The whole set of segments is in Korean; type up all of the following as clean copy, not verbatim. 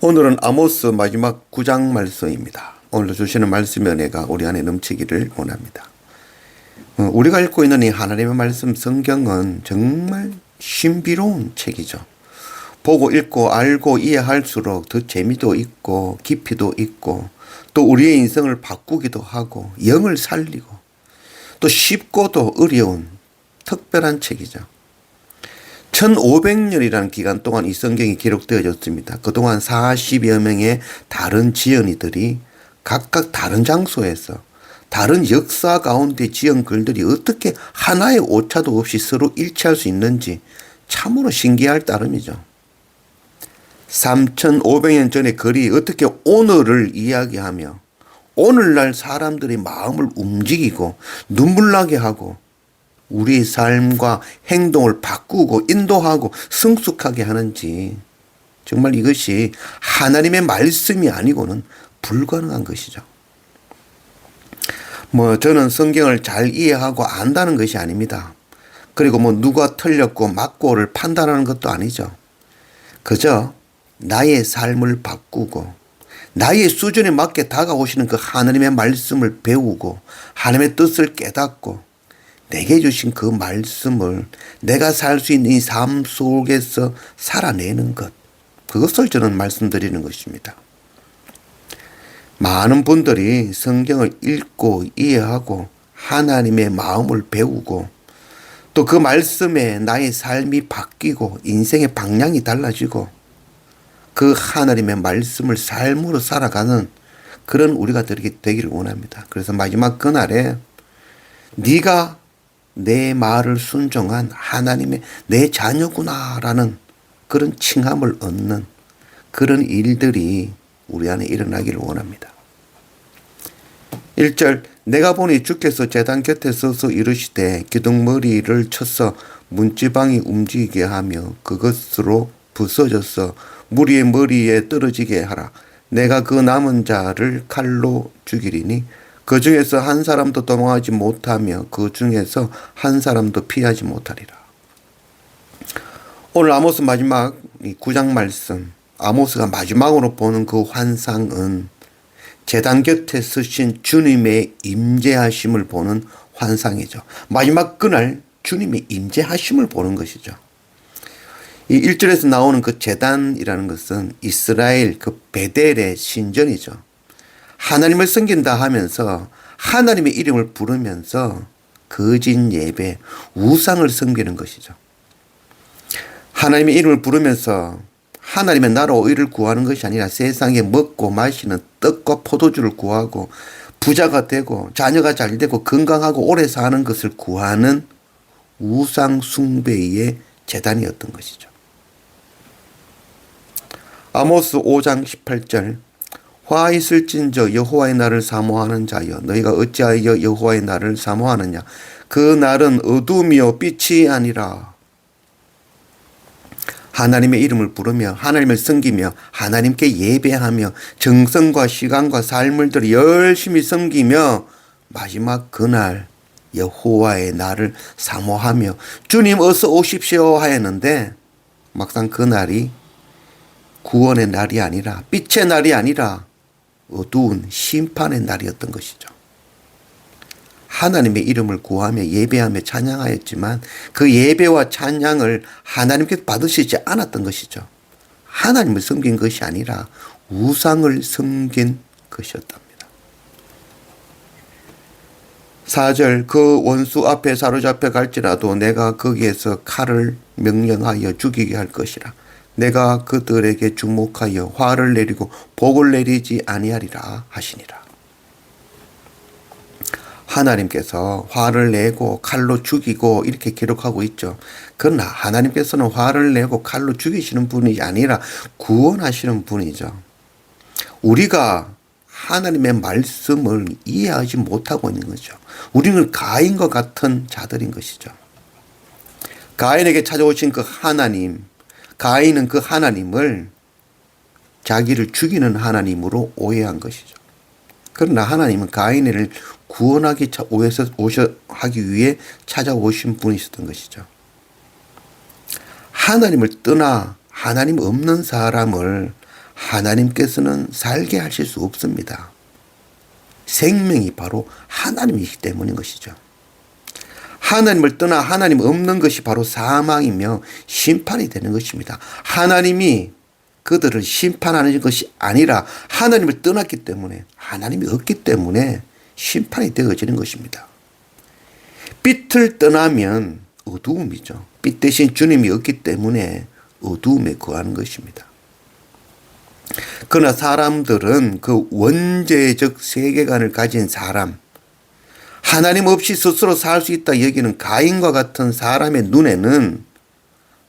오늘은 아모스 마지막 9장 말씀입니다. 오늘도 주시는 말씀의 은혜가 우리 안에 넘치기를 원합니다. 우리가 읽고 있는 이 하나님의 말씀 성경은 정말 신비로운 책이죠. 보고 읽고 알고 이해할수록 더 재미도 있고 깊이도 있고 또 우리의 인생을 바꾸기도 하고 영을 살리고 또 쉽고도 어려운 특별한 책이죠. 1500년이라는 기간 동안 이 성경이 기록되어졌습니다. 그동안 40여 명의 다른 지언이들이 각각 다른 장소에서 다른 역사 가운데 지은 글들이 어떻게 하나의 오차도 없이 서로 일치할 수 있는지 참으로 신기할 따름이죠. 3500년 전의 글이 어떻게 오늘을 이야기하며 오늘날 사람들의 마음을 움직이고 눈물나게 하고 우리의 삶과 행동을 바꾸고 인도하고 성숙하게 하는지 정말 이것이 하나님의 말씀이 아니고는 불가능한 것이죠. 저는 성경을 잘 이해하고 안다는 것이 아닙니다. 그리고 누가 틀렸고 맞고를 판단하는 것도 아니죠. 그저 나의 삶을 바꾸고 나의 수준에 맞게 다가오시는 그 하나님의 말씀을 배우고 하나님의 뜻을 깨닫고 내게 주신 그 말씀을 내가 살 수 있는 이 삶 속에서 살아내는 것, 그것을 저는 말씀드리는 것입니다. 많은 분들이 성경을 읽고 이해하고 하나님의 마음을 배우고 또 그 말씀에 나의 삶이 바뀌고 인생의 방향이 달라지고 그 하나님의 말씀을 삶으로 살아가는 그런 우리가 되기를 원합니다. 그래서 마지막 그날에 네가 내 말을 순종한 하나님의 내 자녀구나라는 그런 칭함을 얻는 그런 일들이 우리 안에 일어나기를 원합니다. 1절 내가 보니 주께서 제단 곁에 서서 이르시되 기둥머리를 쳐서 문지방이 움직이게 하며 그것으로 부서져서 무리의 머리에 떨어지게 하라. 내가 그 남은 자를 칼로 죽이리니 그 중에서 한 사람도 도망하지 못하며 그 중에서 한 사람도 피하지 못하리라. 오늘 아모스 마지막 9장 말씀, 아모스가 마지막으로 보는 그 환상은 제단 곁에 서신 주님의 임재하심을 보는 환상이죠. 마지막 그날 주님의 임재하심을 보는 것이죠. 이 1절에서 나오는 그 제단이라는 것은 이스라엘 그 베델의 신전이죠. 하나님을 섬긴다 하면서 하나님의 이름을 부르면서 거짓 예배, 우상을 섬기는 것이죠. 하나님의 이름을 부르면서 하나님의 나라와 의를 구하는 것이 아니라 세상에 먹고 마시는 떡과 포도주를 구하고 부자가 되고 자녀가 잘 되고 건강하고 오래 사는 것을 구하는 우상 숭배의 제단이었던 것이죠. 아모스 5장 18절 화 있을진저 여호와의 날을 사모하는 자여 너희가 어찌하여 여호와의 날을 사모하느냐 그 날은 어둠이요 빛이 아니라. 하나님의 이름을 부르며 하나님을 섬기며 하나님께 예배하며 정성과 시간과 삶을 들여 열심히 섬기며 마지막 그날 여호와의 날을 사모하며 주님 어서 오십시오 하였는데 막상 그날이 구원의 날이 아니라 빛의 날이 아니라 어두운 심판의 날이었던 것이죠. 하나님의 이름을 구하며 예배하며 찬양하였지만 그 예배와 찬양을 하나님께 받으시지 않았던 것이죠. 하나님을 섬긴 것이 아니라 우상을 섬긴 것이었답니다. 4절 그 원수 앞에 사로잡혀 갈지라도 내가 거기에서 칼을 명령하여 죽이게 할 것이라. 내가 그들에게 주목하여 화를 내리고 복을 내리지 아니하리라 하시니라. 하나님께서 화를 내고 칼로 죽이고 이렇게 기록하고 있죠. 그러나 하나님께서는 화를 내고 칼로 죽이시는 분이 아니라 구원하시는 분이죠. 우리가 하나님의 말씀을 이해하지 못하고 있는 거죠. 우리는 가인과 같은 자들인 것이죠. 가인에게 찾아오신 그 하나님, 가인은 그 하나님을 자기를 죽이는 하나님으로 오해한 것이죠. 그러나 하나님은 가인을 구원하기 위해 찾아오신 분이셨던 것이죠. 하나님을 떠나 하나님 없는 사람을 하나님께서는 살게 하실 수 없습니다. 생명이 바로 하나님이기 때문인 것이죠. 하나님을 떠나 하나님 없는 것이 바로 사망이며 심판이 되는 것입니다. 하나님이 그들을 심판하는 것이 아니라 하나님을 떠났기 때문에, 하나님이 없기 때문에 심판이 되어지는 것입니다. 빛을 떠나면 어두움이죠. 빛 대신 주님이 없기 때문에 어두움에 거하는 것입니다. 그러나 사람들은 그 원죄적 세계관을 가진 사람, 하나님 없이 스스로 살 수 있다 여기는 가인과 같은 사람의 눈에는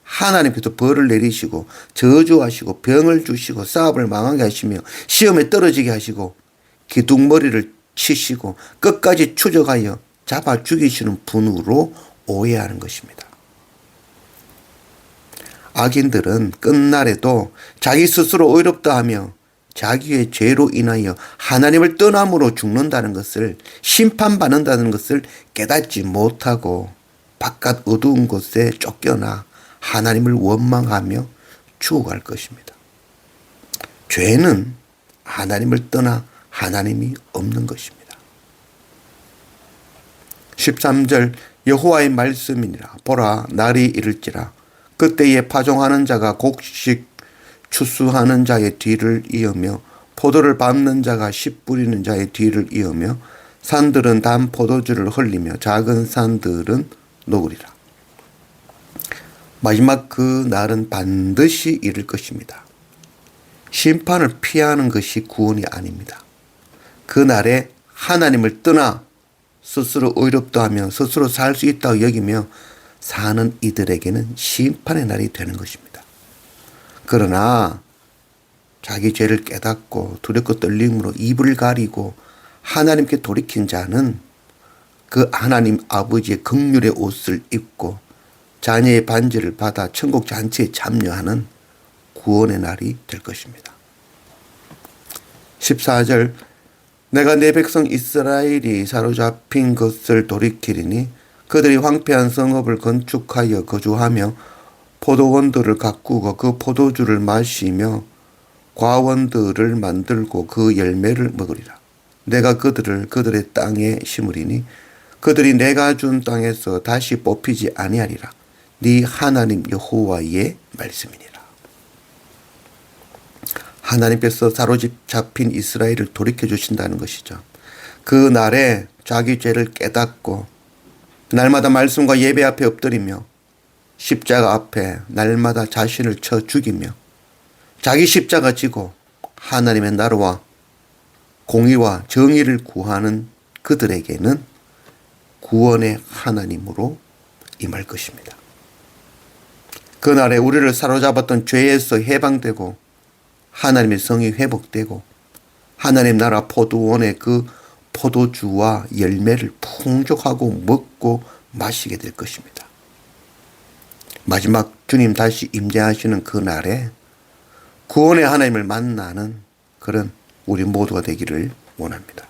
하나님께서 벌을 내리시고 저주하시고 병을 주시고 사업을 망하게 하시며 시험에 떨어지게 하시고 기둥머리를 치시고 끝까지 추적하여 잡아 죽이시는 분으로 오해하는 것입니다. 악인들은 끝날에도 자기 스스로 의롭다 하며 자기의 죄로 인하여 하나님을 떠남으로 죽는다는 것을, 심판받는다는 것을 깨닫지 못하고 바깥 어두운 곳에 쫓겨나 하나님을 원망하며 죽어갈 것입니다. 죄는 하나님을 떠나 하나님이 없는 것입니다. 13절 여호와의 말씀이니라. 보라, 날이 이를지라. 그때에 파종하는 자가 곡식 추수하는 자의 뒤를 이으며 포도를 밟는 자가 씨 뿌리는 자의 뒤를 이으며 산들은 단 포도주를 흘리며 작은 산들은 녹으리라. 마지막 그 날은 반드시 이를 것입니다. 심판을 피하는 것이 구원이 아닙니다. 그 날에 하나님을 떠나 스스로 의롭다 하며 스스로 살 수 있다고 여기며 사는 이들에게는 심판의 날이 되는 것입니다. 그러나 자기 죄를 깨닫고 두렵고 떨림으로 입을 가리고 하나님께 돌이킨 자는 그 하나님 아버지의 긍휼의 옷을 입고 자녀의 반지를 받아 천국 잔치에 참여하는 구원의 날이 될 것입니다. 14절 내가 내 백성 이스라엘이 사로잡힌 것을 돌이키리니 그들이 황폐한 성읍을 건축하여 거주하며 포도원들을 가꾸고 그 포도주를 마시며 과원들을 만들고 그 열매를 먹으리라. 내가 그들을 그들의 땅에 심으리니 그들이 내가 준 땅에서 다시 뽑히지 아니하리라. 네 하나님 여호와의 말씀이니라. 하나님께서 사로잡힌 이스라엘을 돌이켜 주신다는 것이죠. 그 날에 자기 죄를 깨닫고 날마다 말씀과 예배 앞에 엎드리며 십자가 앞에 날마다 자신을 쳐 죽이며 자기 십자가 지고 하나님의 나라와 공의와 정의를 구하는 그들에게는 구원의 하나님으로 임할 것입니다. 그날에 우리를 사로잡았던 죄에서 해방되고 하나님의 성이 회복되고 하나님 나라 포도원의 그 포도주와 열매를 풍족하고 먹고 마시게 될 것입니다. 마지막 주님 다시 임재하시는 그 날에 구원의 하나님을 만나는 그런 우리 모두가 되기를 원합니다.